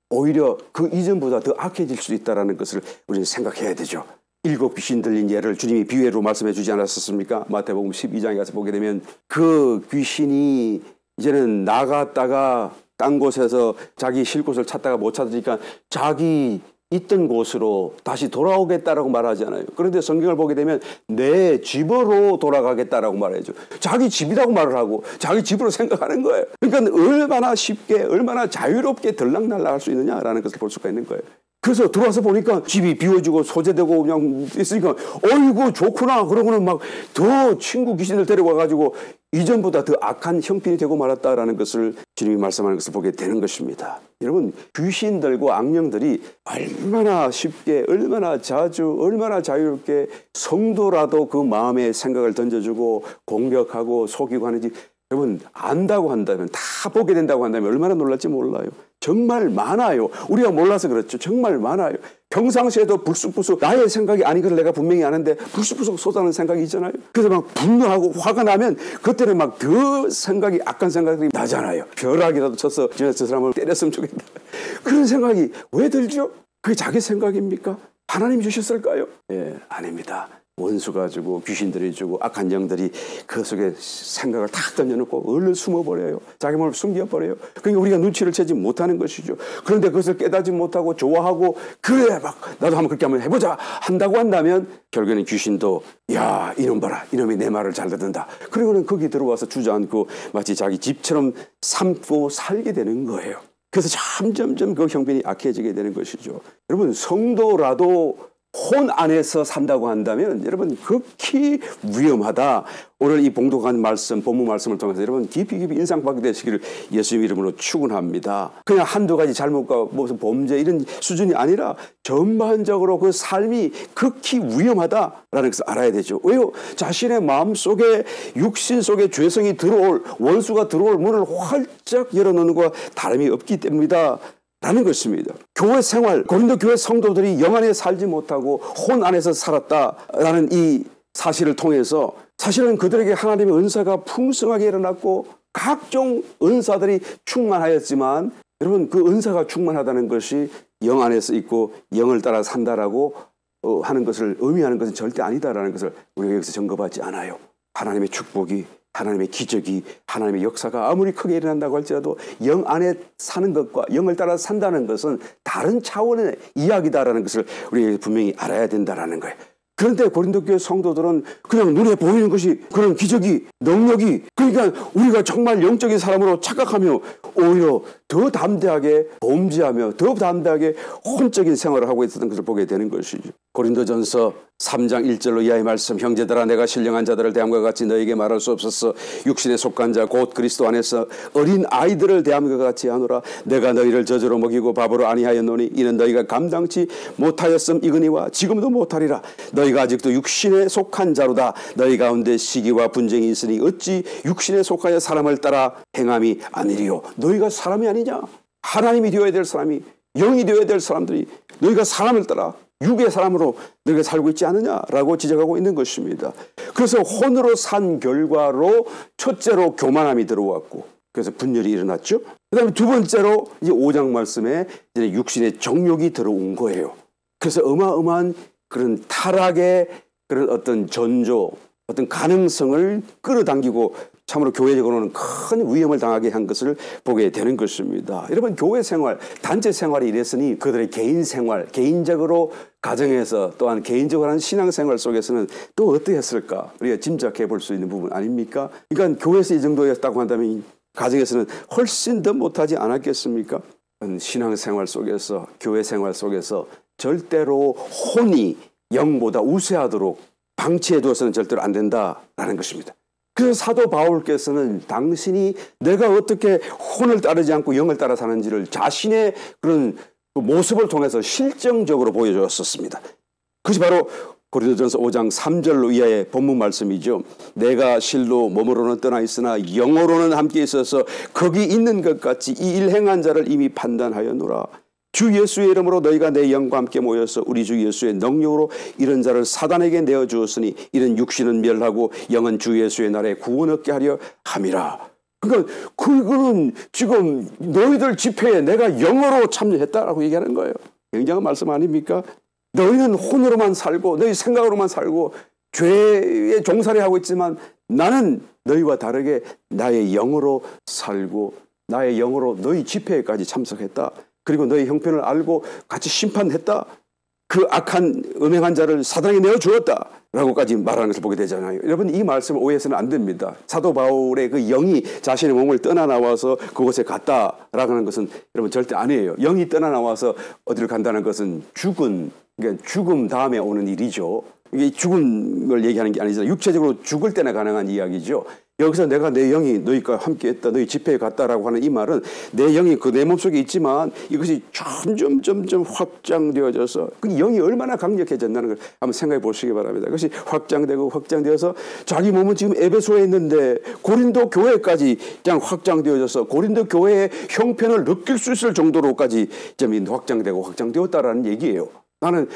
오히려 그 이전보다 더 악해질 수 있다는 것을 우리는 생각해야 되죠. 7 귀신 들린 예를 주님이 비유로 말씀해 주지 않았었습니까? 마태복음 12장에 가서 보게 되면 그 귀신이 이제는 나갔다가 딴 곳에서 자기 쉴 곳을 찾다가 못 찾으니까 자기 있던 곳으로 다시 돌아오겠다라고 말하잖아요. 그런데 성경을 보게 되면 내 집으로 돌아가겠다라고 말해죠. 자기 집이라고 말을 하고 자기 집으로 생각하는 거예요. 그러니까 얼마나 쉽게 얼마나 자유롭게 들락날락할 수 있느냐라는 것을 볼 수가 있는 거예요. 그래서 들어와서 보니까 집이 비워지고 소재되고 그냥 있으니까 어이구 좋구나 그러고는 막 더 친구 귀신을 데려와가지고 이전보다 더 악한 형편이 되고 말았다라는 것을 주님이 말씀하는 것을 보게 되는 것입니다. 여러분, 귀신들과 악령들이 얼마나 쉽게 얼마나 자주 얼마나 자유롭게 성도라도 그 마음의 생각을 던져주고 공격하고 속이고 하는지 여러분 안다고 한다면, 다 보게 된다고 한다면 얼마나 놀랄지 몰라요. 정말 많아요. 우리가 몰라서 그렇죠. 정말 많아요. 평상시에도 불쑥불쑥 나의 생각이 아닌 걸 내가 분명히 아는데 불쑥불쑥 쏟아내는 생각이 있잖아요. 그래서 막 분노하고 화가 나면 그때는 막 더 생각이 악한 생각들이 나잖아요. 벼락이라도 쳐서 저 사람을 때렸으면 좋겠다. 그런 생각이 왜 들죠? 그게 자기 생각입니까? 하나님이 주셨을까요? 예, 아닙니다. 원수가 주고 귀신들이 주고 악한 영들이 그 속에 생각을 탁 던져놓고 얼른 숨어버려요. 자기 몸을 숨겨버려요. 그러니까 우리가 눈치를 채지 못하는 것이죠. 그런데 그것을 깨닫지 못하고 좋아하고 그래 막 나도 한번 그렇게 한번 해보자 한다고 한다면 결국에는 귀신도 야 이놈 봐라 이놈이 내 말을 잘 듣는다. 그리고는 거기 들어와서 주저앉고 마치 자기 집처럼 삼고 살게 되는 거예요. 그래서 점점점 그 형편이 악해지게 되는 것이죠. 여러분 성도라도 혼 안에서 산다고 한다면 여러분 극히 위험하다. 오늘 이 봉독한 말씀, 본문 말씀을 통해서 여러분 깊이 인상받게 되시기를 예수님 이름으로 축원합니다. 그냥 한두 가지 잘못과 무슨 범죄 이런 수준이 아니라 전반적으로 그 삶이 극히 위험하다라는 것을 알아야 되죠. 왜요? 자신의 마음속에 육신 속에 죄성이 들어올, 원수가 들어올 문을 활짝 열어놓는 것과 다름이 없기 때문이다 라는 것입니다. 교회 생활, 고린도 교회 성도들이 영 안에 살지 못하고 혼 안에서 살았다라는 이 사실을 통해서 사실은 그들에게 하나님의 은사가 풍성하게 일어났고 각종 은사들이 충만하였지만 여러분 그 은사가 충만하다는 것이 영 안에서 있고 영을 따라 산다라고 하는 것을 의미하는 것은 절대 아니다라는 것을 우리가 여기서 점검하지 않아요. 하나님의 축복이, 하나님의 기적이, 하나님의 역사가 아무리 크게 일어난다고 할지라도 영 안에 사는 것과 영을 따라 산다는 것은 다른 차원의 이야기다라는 것을 우리가 분명히 알아야 된다라는 거예요. 그런데 고린도 교회 성도들은 그냥 눈에 보이는 것이 그런 기적이, 능력이, 그러니까 우리가 정말 영적인 사람으로 착각하며 오히려 더 담대하게 범죄하며 더 담대하게 혼적인 생활을 하고 있었던 것을 보게 되는 것이죠. 고린도전서 3장 1절로 이하의 말씀, 형제들아 내가 신령한 자들을 대함과 같이 너에게 말할 수 없었어. 육신에 속한 자 곧 그리스도 안에서 어린 아이들을 대함과 같이 하노라. 내가 너희를 저주로 먹이고 밥으로 아니하였노니 이는 너희가 감당치 못하였음 이거니와 지금도 못하리라. 너희가 아직도 육신에 속한 자로다. 너희 가운데 시기와 분쟁이 있으니 어찌 육신에 속하여 사람을 따라 행함이 아니리요. 너희가 사람이 아니냐? 하나님이 되어야 될 사람이, 영이 되어야 될 사람들이 너희가 사람을 따라 육의 사람으로 너희가 살고 있지 않느냐라고 지적하고 있는 것입니다. 그래서 혼으로 산 결과로 첫째로 교만함이 들어왔고 그래서 분열이 일어났죠. 그 다음에 두 번째로 이제 5장 말씀에 이제 육신의 정욕이 들어온 거예요. 그래서 어마어마한 그런 타락의 그런 어떤 전조, 어떤 가능성을 끌어당기고 참으로 교회적으로는 큰 위험을 당하게 한 것을 보게 되는 것입니다. 여러분 교회 생활, 단체 생활이 이랬으니 그들의 개인 생활, 개인적으로 가정에서 또한 개인적으로 하는 신앙생활 속에서는 또 어떠했을까 우리가 짐작해 볼 수 있는 부분 아닙니까? 그러니까 교회에서 이 정도였다고 한다면 가정에서는 훨씬 더 못하지 않았겠습니까? 신앙생활 속에서, 교회 생활 속에서 절대로 혼이 영보다 우세하도록 방치해 두어서는 절대로 안 된다라는 것입니다. 그래서 사도 바울께서는 당신이 내가 어떻게 혼을 따르지 않고 영을 따라 사는지를 자신의 그런 모습을 통해서 실정적으로 보여주었었습니다. 그것이 바로 고린도전서 5장 3절로 이하의 본문 말씀이죠. 내가 실로 몸으로는 떠나 있으나 영으로는 함께 있어서 거기 있는 것 같이 이 일 행한 자를 이미 판단하였노라. 주 예수의 이름으로 너희가 내 영과 함께 모여서 우리 주 예수의 능력으로 이런 자를 사단에게 내어주었으니 이런 육신은 멸하고 영은 주 예수의 날에 구원 얻게 하려 함이라. 그러니까 그거는 지금 너희들 집회에 내가 영으로 참여했다라고 얘기하는 거예요. 굉장한 말씀 아닙니까? 너희는 혼으로만 살고 너희 생각으로만 살고 죄에 종살이 하고 있지만 나는 너희와 다르게 나의 영으로 살고 나의 영으로 너희 집회에까지 참석했다. 그리고 너희 형편을 알고 같이 심판했다. 그 악한 음행한 자를 사단에게 내어주었다 라고까지 말하는 것을 보게 되잖아요. 여러분 이 말씀을 오해해서는 안 됩니다. 사도 바울의 그 영이 자신의 몸을 떠나 나와서 그곳에 갔다라고 하는 것은 여러분 절대 아니에요. 영이 떠나 나와서 어디를 간다는 것은 그러니까 죽음 다음에 오는 일이죠. 이게 죽음을 얘기하는 게 아니죠. 육체적으로 죽을 때나 가능한 이야기죠. 여기서 내가 내 영이 너희과 함께했다, 너희 집회에 갔다라고 하는 이 말은 내 영이 그 내 몸속에 있지만 이것이 점점 확장되어져서 그 영이 얼마나 강력해졌다는 걸 한번 생각해 보시기 바랍니다. 그것이 확장되어서 자기 몸은 지금 에베소에 있는데 고린도 교회까지 그냥 확장되어져서 고린도 교회의 형편을 느낄 수 있을 정도로까지 확장되었다라는 얘기예요.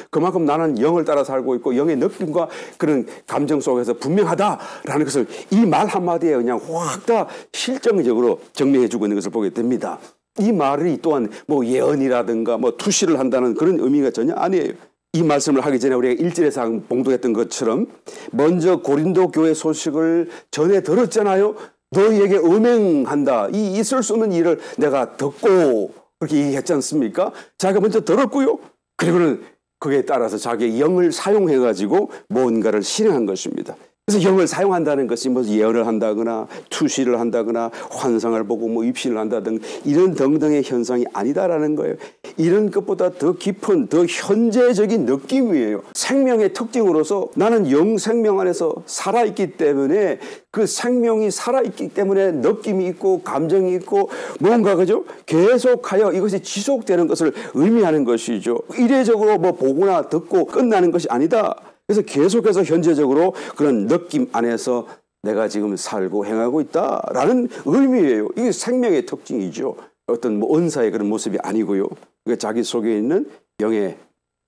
그만큼 나는 영을 따라 살고 있고 영의 느낌과 그런 감정 속에서 분명하다라는 것을 이 말 한마디에 그냥 확 다 실정적으로 정리해 주고 있는 것을 보게 됩니다. 이 말이 또한 뭐 예언이라든가 뭐 투시를 한다는 그런 의미가 전혀 아니에요. 이 말씀을 하기 전에 우리가 1절에서 봉독했던 것처럼 먼저 고린도 교회 소식을 전해 들었잖아요. 너희에게 음행한다. 이 있을 수 없는 일을 내가 듣고 그렇게 얘기했지 않습니까? 자기가 먼저 들었고요. 그리고는 그에 따라서 자기의 영을 사용해가지고 뭔가를 실행한 것입니다. 그래서 영을 사용한다는 것이 뭐 예언을 한다거나 투시를 한다거나 환상을 보고 뭐 입신을 한다든 이런 등등의 현상이 아니다라는 거예요. 이런 것보다 더 깊은 더 현재적인 느낌이에요. 생명의 특징으로서 나는 영 생명 안에서 살아있기 때문에 그 생명이 살아있기 때문에 느낌이 있고 감정이 있고 뭔가 그죠? 계속하여 이것이 지속되는 것을 의미하는 것이죠. 이례적으로 뭐 보거나 듣고 끝나는 것이 아니다. 그래서 계속해서 현재적으로 그런 느낌 안에서 내가 지금 살고 행하고 있다라는 의미예요. 이게 생명의 특징이죠. 어떤 뭐 은사의 그런 모습이 아니고요. 그러니까 자기 속에 있는 영의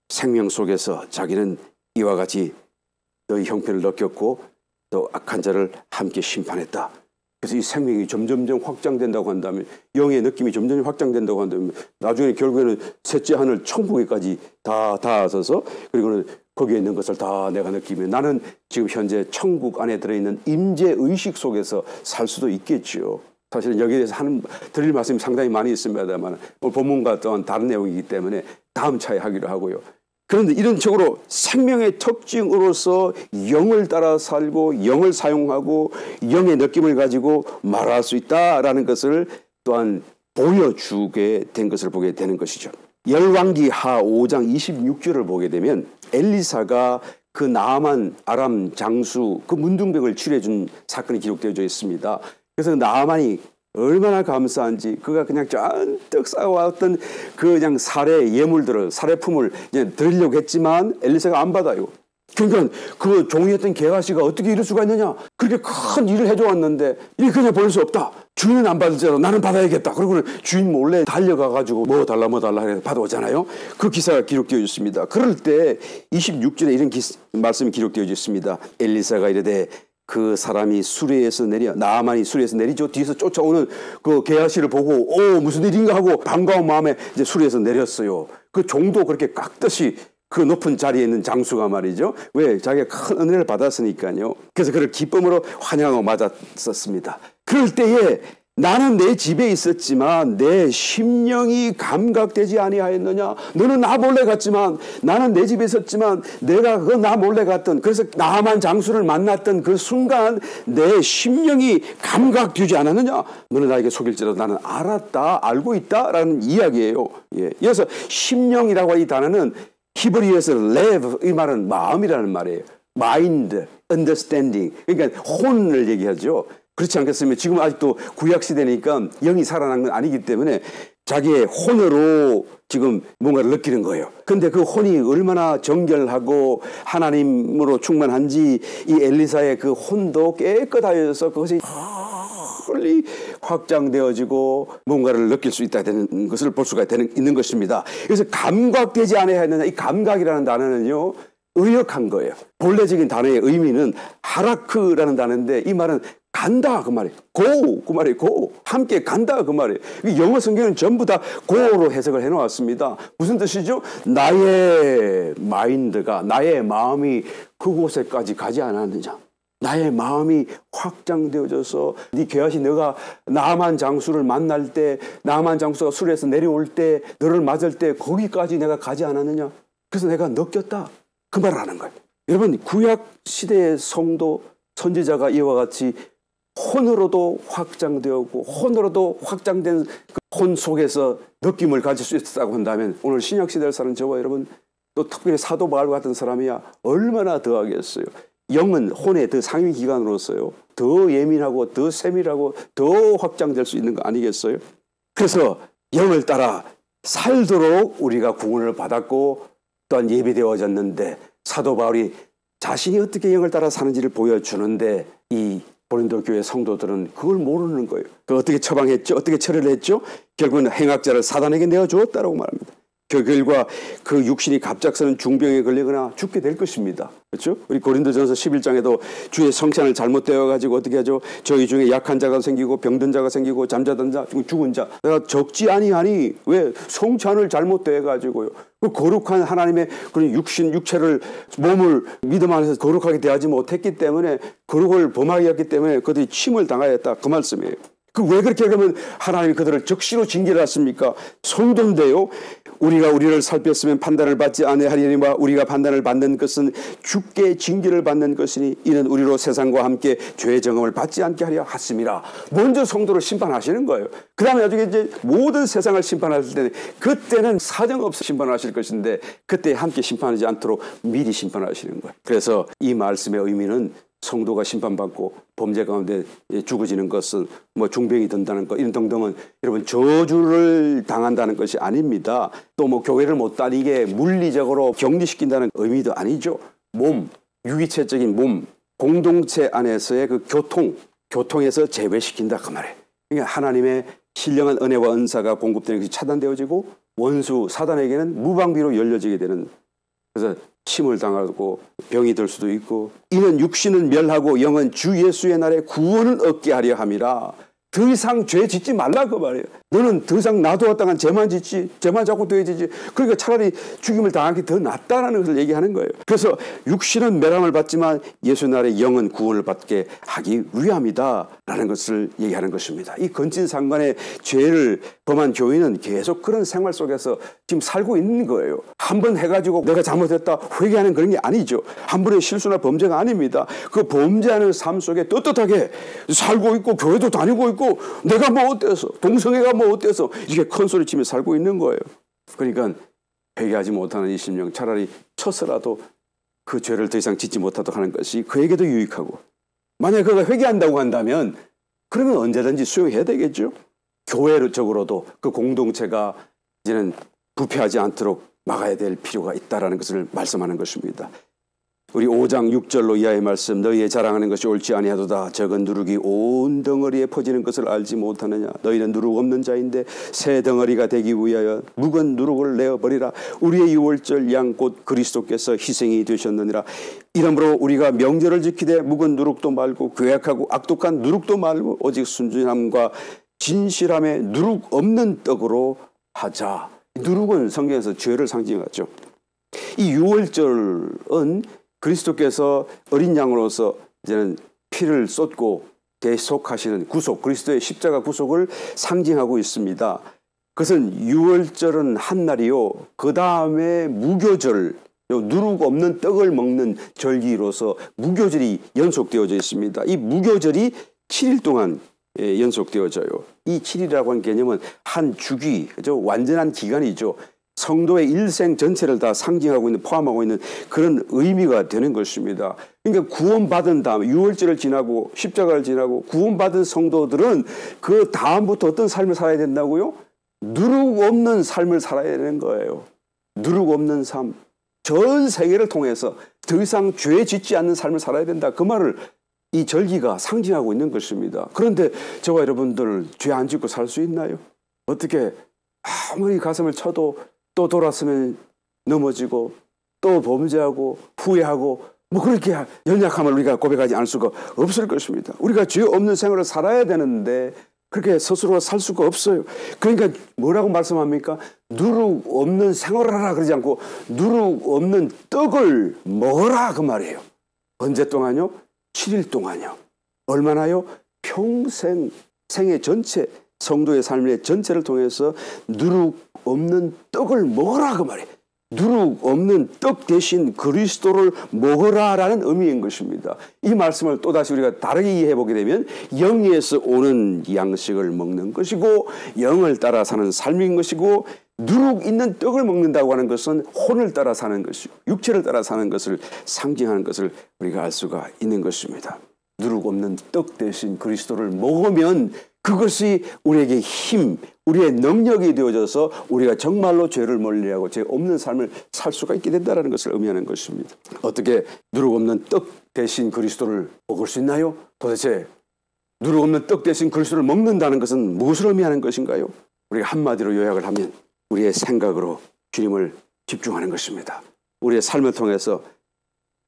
생명 속에서 자기는 이와 같이 너희 형편을 느꼈고 또 악한 자를 함께 심판했다. 그래서 이 생명이 점점점 확장된다고 한다면 영의 느낌이 점점 확장된다고 한다면 나중에 결국에는 셋째 하늘 천국에까지 다 닿아서서 그리고는 거기에 있는 것을 다 내가 느끼며 나는 지금 현재 천국 안에 들어있는 임재의식 속에서 살 수도 있겠죠. 사실은 여기에 대해서 드릴 말씀이 상당히 많이 있습니다만 오늘 본문과 또한 다른 내용이기 때문에 다음 차에 하기로 하고요. 그런데 이런 식으로 생명의 특징으로서 영을 따라 살고 영을 사용하고 영의 느낌을 가지고 말할 수 있다라는 것을 또한 보여주게 된 것을 보게 되는 것이죠. 열왕기하 5장 26절을 보게 되면 엘리사가 그 나아만 아람 장수 그 문둥병을 치료해준 사건이 기록되어져 있습니다. 그래서 나아만이 얼마나 감사한지 그가 그냥 잔뜩 쌓아왔던 그 그냥 살해 예물들을 살해품을 이제 드리려고 했지만 엘리사가 안 받아요. 그러니까 그 종이었던 게하시가 어떻게 이럴 수가 있느냐. 그렇게 큰 일을 해줘왔는데 이게 그냥 버릴 수 없다. 주인은 안 받을지라도 나는 받아야겠다. 그리고는 주인 몰래 달려가가지고 뭐 달라 해서 받아오잖아요. 그 기사가 기록되어 있습니다. 그럴 때 26절에 이런 말씀이 기록되어 있습니다. 엘리사가 이르되 그 사람이 수레에서 내려 나아만이 수레에서 내리죠. 뒤에서 쫓아오는 그 게하시를 보고 오 무슨 일인가 하고 반가운 마음에 이제 수레에서 내렸어요. 그 종도 그렇게 깍듯이 그 높은 자리에 있는 장수가 말이죠. 왜? 자기가 큰 은혜를 받았으니까요. 그래서 그를 기쁨으로 환영하고 맞았었습니다. 그럴 때에 나는 내 집에 있었지만 내 심령이 감각되지 아니하였느냐. 너는 나 몰래 갔지만 나는 내 집에 있었지만 내가 그 나 몰래 갔던 그래서 나만 장수를 만났던 그 순간 내 심령이 감각되지 않았느냐. 너는 나에게 속일지라도 나는 알았다 알고 있다라는 이야기예요. 예. 그래서 심령이라고 이 단어는 히브리어에서 레브 이 말은 마음이라는 말이에요. 마인드, 언더스탠딩 그러니까 혼을 얘기하죠. 그렇지 않겠습니까? 지금 아직도 구약시대니까 영이 살아난 건 아니기 때문에 자기의 혼으로 지금 뭔가를 느끼는 거예요. 그런데 그 혼이 얼마나 정결하고 하나님으로 충만한지 이 엘리사의 그 혼도 깨끗하여져서 그것이 빨리 확장되어지고 뭔가를 느낄 수 있다는 것을 볼 수가 있는 것입니다. 그래서 감각되지 않아야 하느냐. 이 감각이라는 단어는요. 의역한 거예요. 본래적인 단어의 의미는 하라크라는 단어인데 이 말은 간다 그 말이에요. 고 그 말이에요. 고 함께 간다 그 말이에요. 영어 성경은 전부 다 고로 해석을 해놓았습니다. 무슨 뜻이죠? 나의 마인드가 나의 마음이 그곳에까지 가지 않았느냐. 나의 마음이 확장되어져서 네 게하시 너가 나만 장수를 만날 때 나만 장수가 수레에서 내려올 때 너를 맞을 때 거기까지 내가 가지 않았느냐. 그래서 내가 느꼈다. 그 말을 하는 거예요. 여러분 구약 시대의 성도 선지자가 이와 같이 혼으로도 확장되었고 혼으로도 확장된 그 혼 속에서 느낌을 가질 수 있었다고 한다면 오늘 신약 시대를 사는 저와 여러분 또 특별히 사도 바울 같은 사람이야 얼마나 더 하겠어요. 영은 혼의 더 상위 기관으로서요. 더 예민하고 더 세밀하고 더 확장될 수 있는 거 아니겠어요? 그래서 영을 따라 살도록 우리가 구원을 받았고 또한 예비되어졌는데 사도 바울이 자신이 어떻게 영을 따라 사는지를 보여주는데 이 고린도 교회 성도들은 그걸 모르는 거예요. 그 어떻게 처방했죠? 어떻게 처리를 했죠? 결국은 행악자를 사단에게 내어주었다라고 말합니다. 그 결과 그 육신이 갑작스런 중병에 걸리거나 죽게 될 것입니다. 그렇죠? 우리 고린도전서 11장에도 주의 성찬을 잘못되어 가지고 어떻게 하죠? 저희 중에 약한 자가 생기고 병든 자가 생기고 잠자던 자, 죽은 자 내가 적지 아니하니 왜 성찬을 잘못되어 가지고요. 그 거룩한 하나님의 그런 육체를 몸을 믿음 안에서 거룩하게 대하지 못했기 때문에 거룩을 범하게 했기 때문에 그들이 침을 당하였다 그 말씀이에요. 그 왜 그렇게 그러면 하나님이 그들을 적시로 징계를 했습니까? 성도인데요. 우리가 우리를 살폈으면 판단을 받지 아니하리니와 우리가 판단을 받는 것은 주께 징계를 받는 것이니 이는 우리로 세상과 함께 죄의 정함을 받지 않게 하려 하심이라. 먼저 성도를 심판하시는 거예요. 그 다음에 나중에 이제 모든 세상을 심판하실 때는 그때는 사정없이 심판하실 것인데 그때 함께 심판하지 않도록 미리 심판하시는 거예요. 그래서 이 말씀의 의미는 성도가 심판받고 범죄 가운데 죽어지는 것은 뭐 중병이 든다는 것 이런 등등은 여러분 저주를 당한다는 것이 아닙니다. 또 뭐 교회를 못 다니게 물리적으로 격리시킨다는 의미도 아니죠. 몸, 유기체적인 몸, 공동체 안에서의 그 교통에서 제외시킨다 그 말이에요. 그러니까 하나님의 신령한 은혜와 은사가 공급되는 것이 차단되어지고 원수 사단에게는 무방비로 열려지게 되는, 그래서 침을 당하고 병이 들 수도 있고, 이는 육신은 멸하고 영은 주 예수의 날에 구원을 얻게 하려 함이라. 더 이상 죄 짓지 말라 그 말이에요. 너는 더 이상 놔두었다간 죄만 짓지, 죄만 자꾸 되어지지. 그러니까 차라리 죽임을 당하기 더 낫다라는 것을 얘기하는 거예요. 그래서 육신은 멸함을 받지만 예수 날에 영은 구원을 받게 하기 위함이다 라는 것을 얘기하는 것입니다. 이 건진상간의 죄를 범한 교인은 계속 그런 생활 속에서 지금 살고 있는 거예요. 한 번 해가지고 내가 잘못했다 회개하는 그런 게 아니죠. 한 번의 실수나 범죄가 아닙니다. 그 범죄하는 삶 속에 떳떳하게 살고 있고 교회도 다니고 있고 내가 뭐 어때서, 동성애가 뭐 어때서, 이게 큰 소리 치며 살고 있는 거예요. 그러니까 회개하지 못하는 이 심령, 차라리 쳐서라도 그 죄를 더 이상 짓지 못하도록 하는 것이 그에게도 유익하고, 만약에 그가 회개한다고 한다면 그러면 언제든지 수용해야 되겠죠. 교회적으로도 그 공동체가 이제는 부패하지 않도록 막아야 될 필요가 있다는 것을 말씀하는 것입니다. 우리 5장 6절로 이하의 말씀, 너희의 자랑하는 것이 옳지 아니하도다. 적은 누룩이 온 덩어리에 퍼지는 것을 알지 못하느냐. 너희는 누룩 없는 자인데 새 덩어리가 되기 위하여 묵은 누룩을 내어버리라. 우리의 유월절 양 곧 그리스도께서 희생이 되셨느니라. 이러므로 우리가 명절을 지키되 묵은 누룩도 말고 괴악하고 악독한 누룩도 말고 오직 순진함과 진실함에 누룩 없는 떡으로 하자. 누룩은 성경에서 죄를 상징하죠. 이 유월절은 그리스도께서 어린 양으로서 이제는 피를 쏟고 대속하시는 구속, 그리스도의 십자가 구속을 상징하고 있습니다. 그것은 유월절은 한 날이요, 그 다음에 무교절, 누룩 없는 떡을 먹는 절기로서 무교절이 연속되어져 있습니다. 이 무교절이 7일 동안 연속되어져요. 이 7일이라고 하는 개념은 한 주기, 완전한 기간이죠. 성도의 일생 전체를 다 상징하고 있는, 포함하고 있는 그런 의미가 되는 것입니다. 그러니까 구원받은 다음, 유월절을 지나고 십자가를 지나고 구원받은 성도들은 그 다음부터 어떤 삶을 살아야 된다고요? 누룩 없는 삶을 살아야 되는 거예요. 누룩 없는 삶. 전 세계를 통해서 더 이상 죄 짓지 않는 삶을 살아야 된다. 그 말을 이 절기가 상징하고 있는 것입니다. 그런데 저와 여러분들 죄 안 짓고 살 수 있나요? 어떻게 아무리 가슴을 쳐도 또 돌았으면 넘어지고 또 범죄하고 후회하고 뭐 그렇게 연약함을 우리가 고백하지 않을 수가 없을 것입니다. 우리가 죄 없는 생활을 살아야 되는데 그렇게 스스로 살 수가 없어요. 그러니까 뭐라고 말씀합니까? 누룩 없는 생활을 하라 그러지 않고 누룩 없는 떡을 먹어라 그 말이에요. 언제 동안요? 7일 동안요. 얼마나요? 평생, 생애 전체, 성도의 삶의 전체를 통해서 누룩 없는 떡을 먹어라 그 말이에요. 누룩 없는 떡 대신 그리스도를 먹어라라는 의미인 것입니다. 이 말씀을 또다시 우리가 다르게 이해해 보게 되면 영에서 오는 양식을 먹는 것이고 영을 따라 사는 삶인 것이고, 누룩 있는 떡을 먹는다고 하는 것은 혼을 따라 사는 것이고 육체를 따라 사는 것을 상징하는 것을 우리가 알 수가 있는 것입니다. 누룩 없는 떡 대신 그리스도를 먹으면 그것이 우리에게 힘, 우리의 능력이 되어져서 우리가 정말로 죄를 멀리하고 죄 없는 삶을 살 수가 있게 된다는 것을 의미하는 것입니다. 어떻게 누룩 없는 떡 대신 그리스도를 먹을 수 있나요? 도대체 누룩 없는 떡 대신 그리스도를 먹는다는 것은 무엇을 의미하는 것인가요? 우리가 한마디로 요약을 하면 우리의 생각으로 주님을 집중하는 것입니다. 우리의 삶을 통해서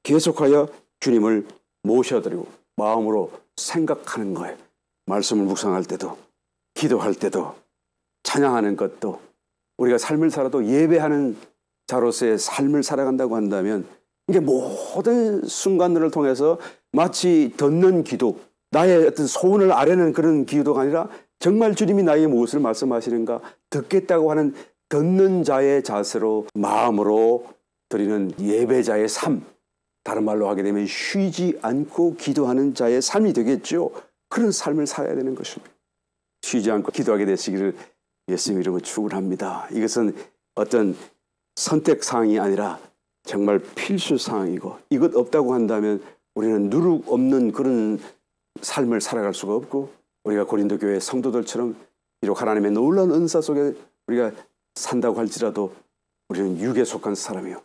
계속하여 주님을 모셔드리고 마음으로 생각하는 거예요. 말씀을 묵상할 때도, 기도할 때도, 찬양하는 것도, 우리가 삶을 살아도 예배하는 자로서의 삶을 살아간다고 한다면 이게 모든 순간들을 통해서 마치 듣는 기도, 나의 어떤 소원을 아뢰는 그런 기도가 아니라 정말 주님이 나에게 무엇을 말씀하시는가 듣겠다고 하는 듣는 자의 자세로 마음으로 드리는 예배자의 삶, 다른 말로 하게 되면 쉬지 않고 기도하는 자의 삶이 되겠죠. 그런 삶을 살아야 되는 것입니다. 쉬지 않고 기도하게 되시기를 예수님 이름으로 축원합니다. 이것은 어떤 선택사항이 아니라 정말 필수사항이고, 이것 없다고 한다면 우리는 누룩 없는 그런 삶을 살아갈 수가 없고, 우리가 고린도 교회 성도들처럼 비록 하나님의 놀라운 은사 속에 우리가 산다고 할지라도 우리는 육에 속한 사람이요,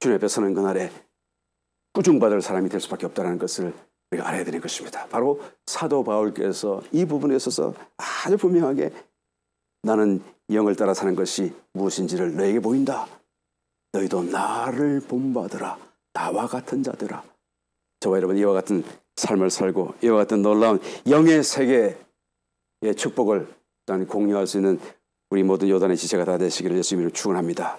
주님 앞에 서는 그날에 꾸중받을 사람이 될 수밖에 없다는 것을 우리가 알아야 되는 것입니다. 바로 사도 바울께서 이 부분에 있어서 아주 분명하게 나는 영을 따라 사는 것이 무엇인지를 너에게 보인다. 너희도 나를 본받으라. 나와 같은 자들아. 저와 여러분 이와 같은 삶을 살고 이와 같은 놀라운 영의 세계의 축복을 공유할 수 있는 우리 모든 요단의 지체가 다 되시기를 예수님으로 축원합니다.